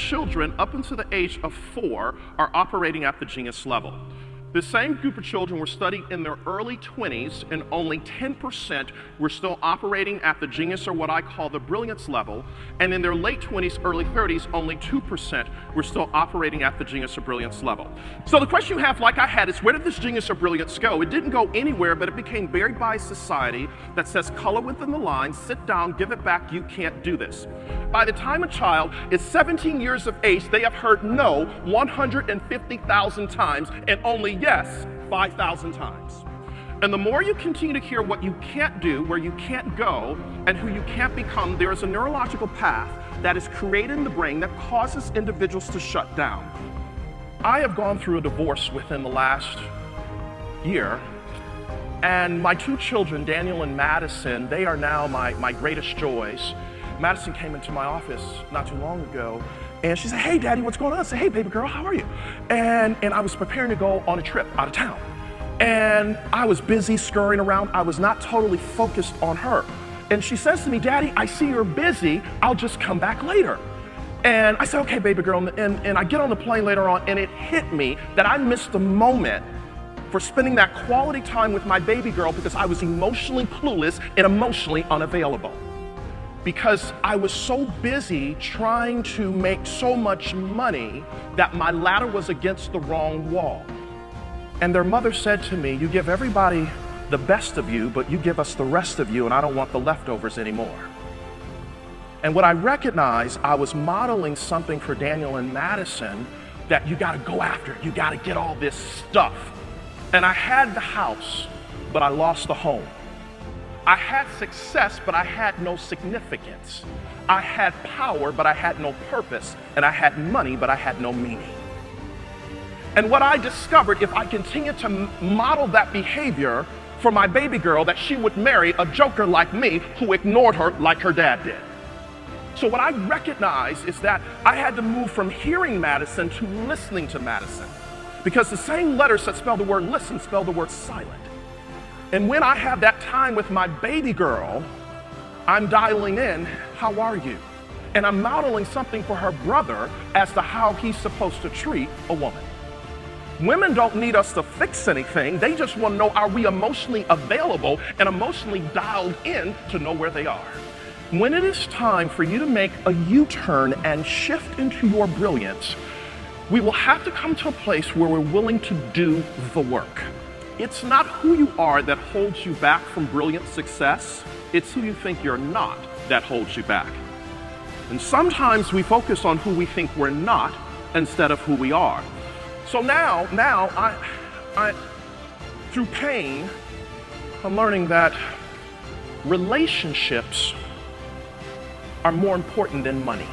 children up until the age of 4 are operating at the genius level. The same group of children were studied in their early 20s, and only 10% were still operating at the genius, or what I call the brilliance level. And in their late 20s, early 30s, only 2% were still operating at the genius or brilliance level. So the question you have, like I had, is where did this genius or brilliance go? It didn't go anywhere, but it became buried by a society that says color within the line, sit down, give it back, you can't do this. By the time a child is 17 years of age, they have heard no 150,000 times, and only yes 5,000 times. And the more you continue to hear what you can't do, where you can't go, and who you can't become, there is a neurological path that is created in the brain that causes individuals to shut down. I have gone through a divorce within the last year, and my 2 children, Daniel and Madison, they are now my greatest joys. Madison came into my office not too long ago, and she said, "Hey, Daddy, what's going on?" I said, "Hey, baby girl, how are you?" And I was preparing to go on a trip out of town. And I was busy scurrying around. I was not totally focused on her. And she says to me, "Daddy, I see you're busy. I'll just come back later." And I said, "Okay, baby girl." And I get on the plane later on, and it hit me that I missed the moment for spending that quality time with my baby girl because I was emotionally clueless and emotionally unavailable. Because I was so busy trying to make so much money that my ladder was against the wrong wall. And their mother said to me, "You give everybody the best of you, but you give us the rest of you, and I don't want the leftovers anymore." And what I recognized, I was modeling something for Daniel and Madison, that you gotta go after it, you gotta get all this stuff. And I had the house, but I lost the home. I had success, but I had no significance. I had power, but I had no purpose. And I had money, but I had no meaning. And what I discovered, if I continued to model that behavior for my baby girl, that she would marry a joker like me who ignored her like her dad did. So what I recognized is that I had to move from hearing Madison to listening to Madison. Because the same letters that spell the word listen spell the word silent. And when I have that time with my baby girl, I'm dialing in, "How are you?" And I'm modeling something for her brother as to how he's supposed to treat a woman. Women don't need us to fix anything. They just want to know, are we emotionally available and emotionally dialed in to know where they are? When it is time for you to make a U-turn and shift into your brilliance, we will have to come to a place where we're willing to do the work. It's not who you are that holds you back from brilliant success. It's who you think you're not that holds you back. And sometimes we focus on who we think we're not instead of who we are. So now I through pain, I'm learning that relationships are more important than money.